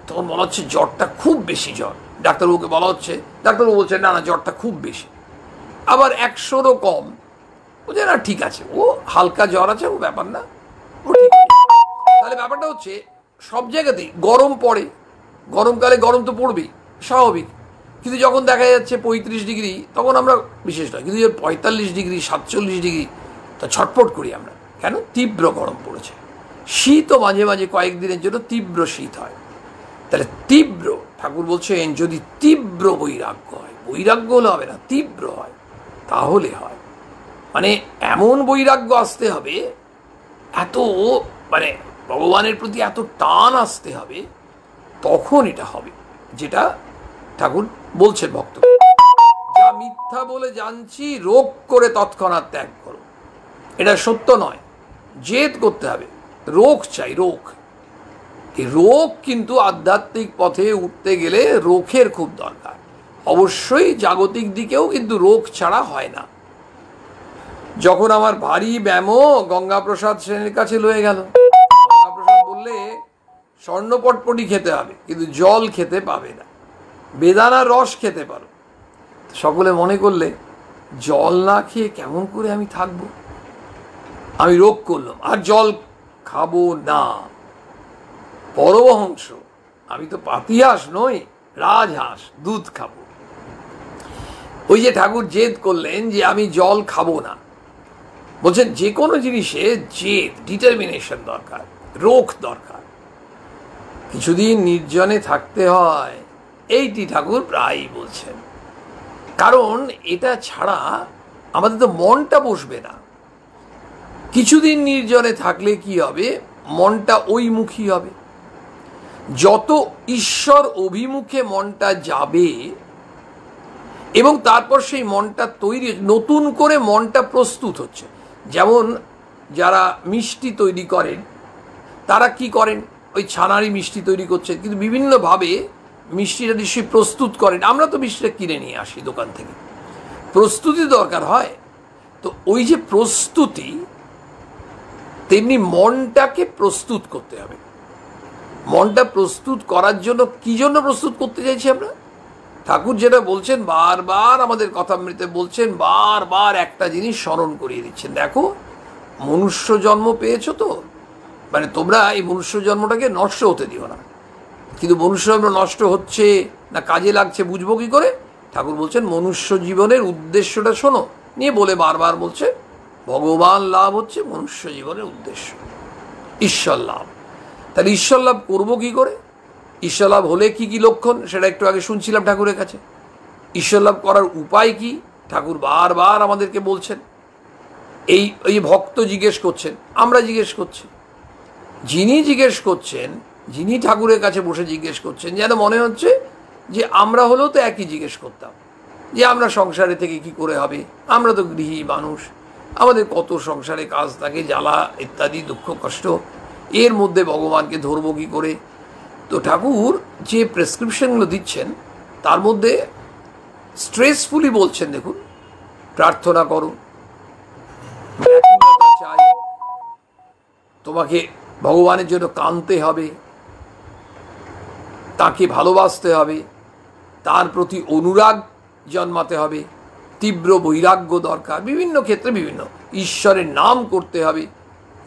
তখন বলা হচ্ছে জ্বরটা খুব বেশি জ্বর। ডাক্তারবাবুকে বলা হচ্ছে, ডাক্তারবাবু বলছে না না জ্বরটা খুব বেশি। আবার 100রও কম, বলছে না ঠিক আছে, ও হালকা জ্বর আছে, ও ব্যাপার না, ও ঠিক আছে। তাহলে ব্যাপারটা হচ্ছে সব জায়গাতেই গরম পড়ে, গরমকালে গরম তো পড়বেই, স্বাভাবিক। কিন্তু যখন দেখা যাচ্ছে 35 ডিগ্রি, তখন আমরা বিশেষ নয়, কিন্তু 45 ডিগ্রি 47 ডিগ্রি তা ছটফট করি আমরা, কেন? তীব্র গরম পড়েছে। শীতও মাঝে মাঝে কয়েকদিনের জন্য তীব্র শীত হয়। তাহলে তীব্র, ঠাকুর বলছেন যদি তীব্র বৈরাগ্য হয়, বৈরাগ্য হলে হবে না, তীব্র হয়, তাহলে হয়। মানে এমন বৈরাগ্য আসতে হবে, এত মানে ভগবানের প্রতি এত টান আসতে হবে, তখন এটা হবে, যেটা ঠাকুর বলছেন ভক্ত, যা মিথ্যা বলে জানছি রোগ করে তৎক্ষণাৎ ত্যাগ করো। এটা সত্য নয়, জেদ করতে হবে, রোগ চাই, রোগ। এই রোগ কিন্তু আধ্যাত্মিক পথে উঠতে গেলে রোখের খুব দরকার। অবশ্যই জাগতিক দিকেও কিন্তু রোগ ছাড়া হয় না। যখন আমার ভারী ব্যামো গঙ্গাপ্রসাদ সেনের কাছে লয়ে গেল, গঙ্গাপ্রসাদ বললে স্বর্ণপটপটি খেতে হবে, কিন্তু জল খেতে পাবে না, বেদানার রস খেতে পারো। সকলে মনে করলে জল না খেয়ে কেমন করে আমি থাকবো, আমি রোগ করলাম আর জল খাবো না। পরমহংস, আমি তো পাতিহাঁস নই, রাজহাঁস, দুধ খাবো। ওই যে ঠাকুর জেদ করলেন যে আমি জল খাবো না, বলছেন যে কোনো জিনিসে জেদ, ডিটারমিনেশন দরকার, রোখ দরকার। কিছুদিন নির্জনে থাকতে হয়, এইটি ঠাকুর প্রায়ই বলছেন। কারণ এটা ছাড়া আমাদের তো মনটা বসবে না। কিছুদিন নির্জনে থাকলে কি হবে, মনটা ওইমুখী হবে। যত ঈশ্বর অভিমুখে মনটা যাবে এবং তারপর সেই মনটা তৈরি, নতুন করে মনটা প্রস্তুত হচ্ছে। যেমন যারা মিষ্টি তৈরি করেন, তারা কি করেন, ওই ছানারই মিষ্টি তৈরি করছে, কিন্তু বিভিন্নভাবে মিষ্টিটা নিশ্চয়ই প্রস্তুত করেন। আমরা তো মিষ্টিটা কিনে নিয়ে আসি দোকান থেকে, প্রস্তুতি দরকার হয়। তো ওই যে প্রস্তুতি, তেমনি মনটাকে প্রস্তুত করতে হবে। মনটা প্রস্তুত করার জন্য কি জন্য প্রস্তুত করতে চাইছি আমরা? ঠাকুর যেটা বলছেন, বারবার আমাদের কথামৃতে বলছেন, বারবার একটা জিনিস স্মরণ করিয়ে দিচ্ছেন, দেখো মনুষ্য জন্ম পেয়েছো তো, মানে তোমরা এই মনুষ্য জন্মটাকে নষ্ট হতে দিও না। কিন্তু মনুষ্য জন্ম নষ্ট হচ্ছে না কাজে লাগছে বুঝবো কি করে? ঠাকুর বলছেন মনুষ্য জীবনের উদ্দেশ্যটা শোনো, নিয়ে বলে বারবার বলছে ভগবান লাভ হচ্ছে মনুষ্য জীবনের উদ্দেশ্য, ঈশ্বর লাভ। তাহলে ঈশ্বর লাভ করবো কি করে? ঈশ্বর লাভ হলে কি কি লক্ষণ, সেটা একটু আগে শুনছিলাম ঠাকুরের কাছে। ঈশ্বর লাভ করার উপায় কি, ঠাকুর বারবার আমাদেরকে বলছেন। এই ভক্ত জিজ্ঞেস করছেন, আমরা জিজ্ঞেস করছি, যিনি জিজ্ঞেস করছেন, যিনি ঠাকুরের কাছে বসে জিজ্ঞেস করছেন, যেন মনে হচ্ছে যে আমরা হলেও তো একই জিজ্ঞেস করতাম, যে আমরা সংসারে থেকে কি করে হবে, আমরা তো গৃহী মানুষ, আমাদের কত সংসারে কাজ থাকে, জ্বালা ইত্যাদি, দুঃখ কষ্ট, এর মধ্যে ভগবানকে ধরবো কী করে। তো ঠাকুর যে প্রেসক্রিপশনগুলো দিচ্ছেন তার মধ্যে স্ট্রেসফুলি বলছেন, দেখুন, প্রার্থনা করো, চাই, তোমাকে ভগবানের জন্য কাঁদতে হবে, তাকে ভালোবাসতে হবে, তার প্রতি অনুরাগ জন্মাতে হবে, তীব্র বৈরাগ্য দরকার, বিভিন্ন ক্ষেত্রে বিভিন্ন, ঈশ্বরের নাম করতে হবে,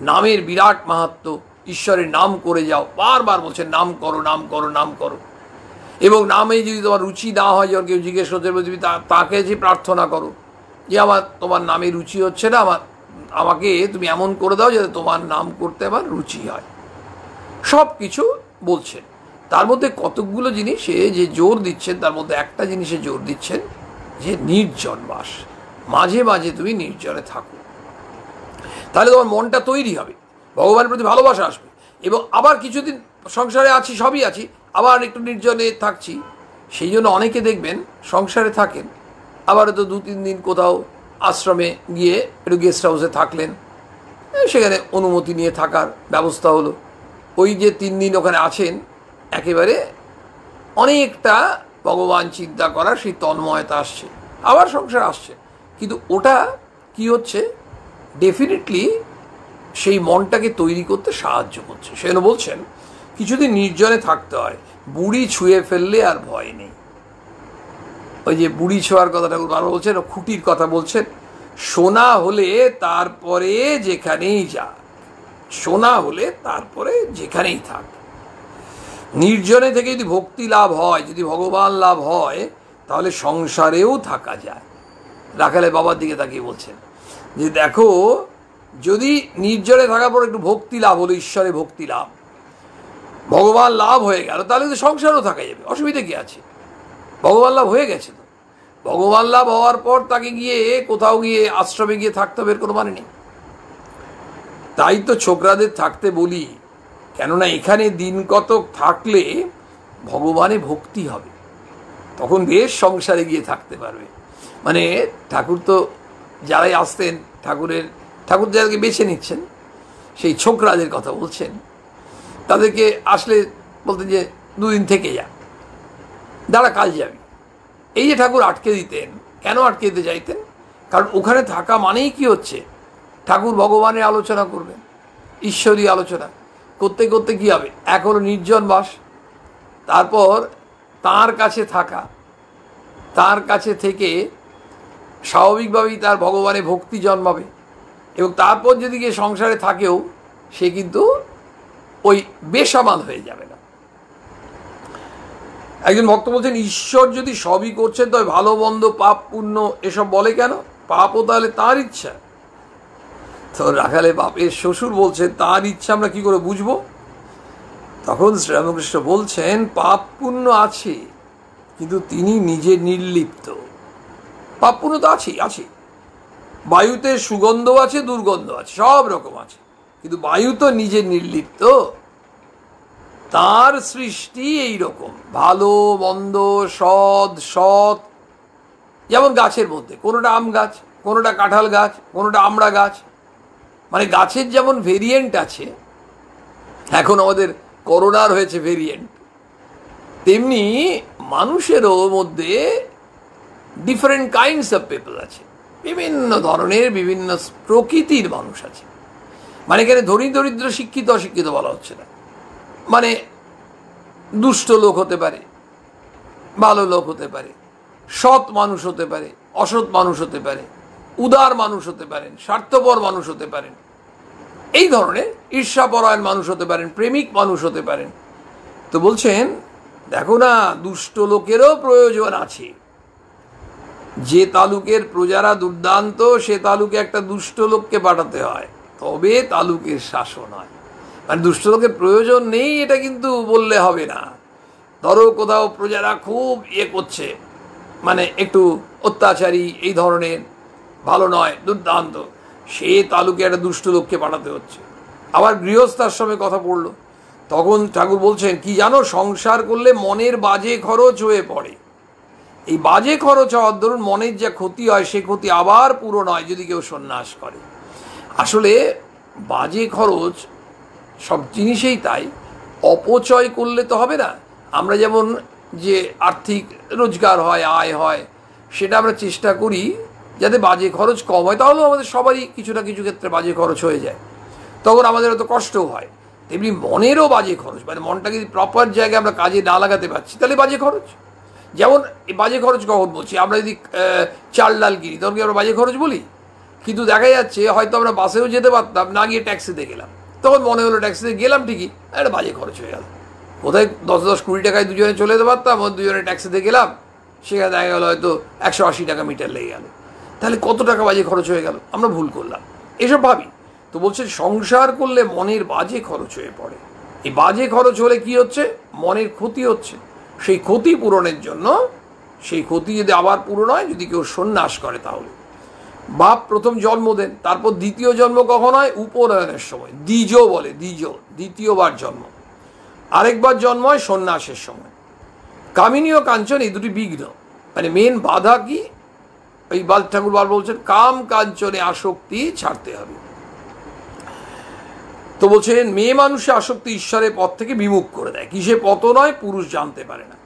নামের বিরাট মাহাত্ম্য, ঈশ্বরের নাম করে যাও, বারবার বলছেন নাম করো, নাম করো, নাম করো। এবং নামে যদি তোমার রুচি না হয়, যখন কেউ জিজ্ঞেস করতে বলছি, তাকে যে প্রার্থনা করো যে তোমার নামে রুচি হচ্ছে না, আমাকে তুমি এমন করে দাও যাতে তোমার নাম করতে আমার রুচি হয়। সব কিছু বলছেন, তার মধ্যে কতকগুলো জিনিসে যে জোর দিচ্ছেন, তার মধ্যে একটা জিনিসে জোর দিচ্ছেন যে নির্জন বাস, মাঝে মাঝে তুমি নির্জনে থাকো, তাহলে তোমার মনটা তৈরি হবে, ভগবানের প্রতি ভালোবাসা আসবে। এবং আবার কিছুদিন সংসারে আছি, সবই আছি, আবার একটু নির্জনে থাকছি, সেই জন্য অনেকে দেখবেন সংসারে থাকেন, আবার তো 2-3 দিন কোথাও আশ্রমে গিয়ে একটু গেস্ট হাউসে থাকলেন, সেখানে অনুমতি নিয়ে থাকার ব্যবস্থা হলো, ওই যে 3 দিন ওখানে আছেন, একেবারে অনেকটা ভগবান চিন্তা করার সেই তন্ময়তা আসছে, আবার সংসার আসছে, কিন্তু ওটা কি হচ্ছে, ডেফিনেটলি সেই মনটাকে তৈরি করতে সাহায্য করছে। সেজন্য বলছেন কিছুদিন নির্জনে থাকতে হয়, বুড়ি ছুঁয়ে ফেললে আর ভয় নেই। ওই যে বুড়ি ছোঁয়ার কথাটা বারবার বলছেন, খুঁটির কথা বলছেন, সোনা হলে তারপরে যেখানেই যা, সোনা হলে তারপরে যেখানেই থাক। নির্জনে থেকে যদি ভক্তি লাভ হয়, যদি ভগবান লাভ হয়, তাহলে সংসারেও থাকা যায়। রাখালে বাবার দিকে তাকিয়ে বলছেন যে দেখো, যদি নির্জনে থাকার পর একটু ভক্তি লাভ হলো, ঈশ্বরে ভক্তি লাভ, ভগবান লাভ হয়ে গেল, তাহলে তো সংসারও থাকা যাবে, অসুবিধা কি আছে? ভগবান লাভ হয়ে গেছে তো, ভগবান লাভ হওয়ার পর তাকে গিয়ে কোথাও গিয়ে আশ্রমে গিয়ে থাকতে হবে, এর কোনো মানে নেই। তাই তো ছোকরাদের থাকতে বলি, কেননা এখানে দিন কতক থাকলে ভগবানে ভক্তি হবে, তখন বেশ সংসারে গিয়ে থাকতে পারবে। মানে ঠাকুর তো যারাই আসতেন, ঠাকুর যাদেরকে বেছে নিচ্ছেন, সেই ছোকরাদের কথা বলছেন, তাদেরকে আসলে বলতেন যে 2 দিন থেকে যা, দাঁড়া কাল যাবি। এই যে ঠাকুর আটকে দিতেন, কেন আটকে দিতে চাইতেন? কারণ ওখানে থাকা মানেই কি হচ্ছে, ঠাকুর ভগবানের আলোচনা করবেন, ঈশ্বরী আলোচনা করতে করতে কী হবে, এক হলো নির্জন বাস, তারপর তার কাছে থাকা, তার কাছে থেকে স্বাভাবিকভাবেই তার ভগবানে ভক্তি জন্মাবে, এবং তারপর যদি গিয়ে সংসারে থাকেও সে কিন্তু ওই বেসামাল হয়ে যাবে না। একজন ভক্ত বলছেন, ঈশ্বর যদি সবই করছেন তবে ভালো মন্দ পাপ পুণ্য এসব বলে কেন? পাপও তাহলে তাঁর ইচ্ছা। তো রাখালে বাপের শ্বশুর বলছেন, তাঁর ইচ্ছা আমরা কি করে বুঝবো? তখন শ্রীরামকৃষ্ণ বলছেন, পাপ পুণ্য আছে, কিন্তু তিনি নিজে নির্লিপ্ত। পাপ পুণ্য তো আছেই আছে, বায়ুতে সুগন্ধ আছে, দুর্গন্ধ আছে, সব রকম আছে, কিন্তু বায়ু তো নিজে নির্লিপ্ত, তার সৃষ্টি এই রকম, ভালো মন্দ, সৎ, যেমন গাছের মধ্যে কোনোটা আম গাছ, কোনোটা কাঁঠাল গাছ, কোনোটা আমড়া গাছ, মানে গাছের যেমন ভেরিয়েন্ট আছে, এখন আমাদের করোনার হয়েছে ভেরিয়েন্ট, তেমনি মানুষেরও মধ্যে ডিফারেন্ট কাইন্ডস অফ পিপল আছে, বিভিন্ন ধরনের বিভিন্ন প্রকৃতির মানুষ আছে। মানে এখানে ধনী দরিদ্র, শিক্ষিত অশিক্ষিত বলা হচ্ছে না, মানে দুষ্ট লোক হতে পারে, ভালো লোক হতে পারে, সৎ মানুষ হতে পারে, অসৎ মানুষ হতে পারে, উদার মানুষ হতে পারেন, স্বার্থপর মানুষ হতে পারেন, এই ধরনের ঈর্ষাপরায়ণ মানুষ হতে পারেন, প্রেমিক মানুষ হতে পারেন। তো বলছেন, দেখো না, দুষ্ট লোকেরও প্রয়োজন আছে। যে তালুকের প্রজারা দুর্দান্ত, সে তালুকে একটা দুষ্ট লোককে পাঠাতে হয়, তবে তালুকের শাসন হয়। মানে দুষ্ট লোকের প্রয়োজন নেই এটা কিন্তু বললে হবে না। ধরো কোথাও প্রজারা খুব করছে, মানে একটু অত্যাচারী, এই ধরনের, ভালো নয়, দুর্দান্ত, সে তালুকে একটা দুষ্ট লোককে পাঠাতে হচ্ছে। আবার গৃহস্থাশ্রমে কথা পড়লো, তখন ঠাকুর বলছেন কি জানো, সংসার করলে মনের বাজে খরচ হয়ে পড়ে। এই বাজে খরচ হওয়ার দরুন মনের যা ক্ষতি হয়, সে ক্ষতি আবার পূরণ হয় যদি কেউ সন্ন্যাস করে। আসলে বাজে খরচ সব জিনিসেই তাই, অপচয় করলে তো হবে না। আমরা যেমন যে আর্থিক রোজগার হয়, আয় হয়, সেটা আমরা চেষ্টা করি যাতে বাজে খরচ কম হয়, তাহলেও আমাদের সবারই কিছু না কিছু ক্ষেত্রে বাজে খরচ হয়ে যায়, তখন আমাদের অত কষ্টও হয়। তেমনি মনেরও বাজে খরচ, মানে মনটাকে যদি প্রপার জায়গায় আমরা কাজে না লাগাতে পারছি তাহলে বাজে খরচ। যেমন বাজে খরচ কখন বলছি, আমরা যদি চাল ডাল কিনি তখন কি আমরা বাজে খরচ বলি? কিন্তু দেখা যাচ্ছে হয়তো আমরা বাসেও যেতে পারতাম, না গিয়ে ট্যাক্সিতে গেলাম, তখন মনে হলো ট্যাক্সিতে গেলাম ঠিকই, একটা বাজে খরচ হয়ে গেল। কোথায় 10-20 টাকায় দুজনে চলে যেতে পারতাম, ওর দুজনে ট্যাক্সিতে গেলাম, সেখানে দেখা গেলো হয়তো 180 টাকা মিটার লেগে গেল, তাহলে কত টাকা বাজে খরচ হয়ে গেল, আমরা ভুল করলাম, এসব ভাবি। তো বলছে সংসার করলে মনের বাজে খরচ হয়ে পড়ে। এই বাজে খরচ হলে কি হচ্ছে, মনের ক্ষতি হচ্ছে। সেই ক্ষতি পূরণের জন্য, সেই ক্ষতি যদি আবার পূরণ হয় যদি কেউ সন্ন্যাস করে, তাহলে বাপ প্রথম জন্ম দেন, তারপর দ্বিতীয় জন্ম কখন হয়, উপনয়নের সময়, দ্বিজ বলে, দ্বিজ, দ্বিতীয়বার জন্ম। আরেকবার জন্ম হয় সন্ন্যাসের সময়। কামিনী ও কাঞ্চন এই দুটি বিঘ্ন, মানে মেন বাধা কি, এই ঠাকুর বার বলছেন কাম কাঞ্চনে আসক্তি ছাড়তে হবে। তো বলছেন মেয়ে মানুষের আসক্তি ঈশ্বরের পথ থেকে বিমুখ করে দেয়। কিসে পত নয়, পুরুষ জানতে পারে না।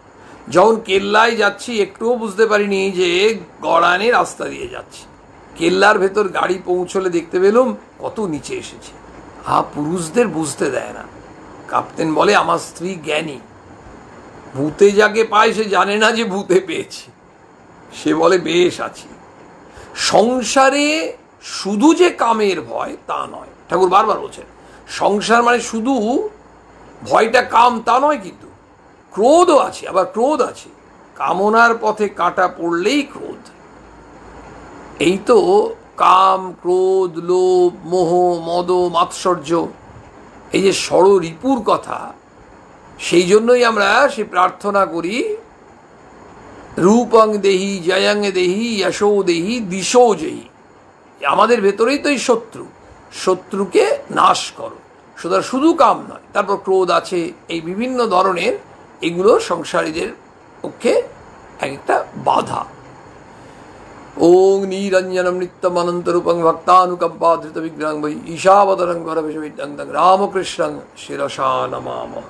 যখন কেল্লায় যাচ্ছি একটুও বুঝতে পারিনি যে গড়ানে রাস্তা দিয়ে যাচ্ছি, কেল্লার ভেতর গাড়ি পৌঁছলে দেখতে পেলাম কত নিচে এসেছি। পুরুষদের বুঝতে দেয় না। কাপ্তেন বলে আমার স্ত্রী জ্ঞানী, ভূতে যাকে পায় সে জানে না যে ভূতে পেয়েছে, সে বলে বেশ আছি। সংসারে শুধু যে কামের ভয় তা নয়, ঠাকুর বারবার বলছেন সংসার মানে শুধু ভয়টা কাম তা নয়, কিন্তু ক্রোধও আছে, আবার ক্রোধ আছে। কামনার পথে কাটা পড়লেই ক্রোধ। এই তো কাম, ক্রোধ, লোভ, মোহ, মদ, মাৎসর্য, এই যে ষড়রিপুর কথা, সেই জন্যই আমরা সে প্রার্থনা করি রূপং দেহি, জয়ং দেহি, যশো দেহি, দিশো জয়ী। আমাদের ভেতরেই তো এই শত্রু, শত্রুকে নাশ করো। সুতরাং শুধু কাম নয়, তারপর ক্রোধ আছে, এই বিভিন্ন ধরনের, এগুলো সংসারীদের পক্ষে এক একটা বাধা। ওং নিরঞ্জনম নিত্যম অনন্তরূপং ভক্তানুকম্পা ধৃত বিগ্রহং বৈ ঈশাবতরং ঘর বিশ্ববিদ্যং রামকৃষ্ণং শিরসা নমামঃ।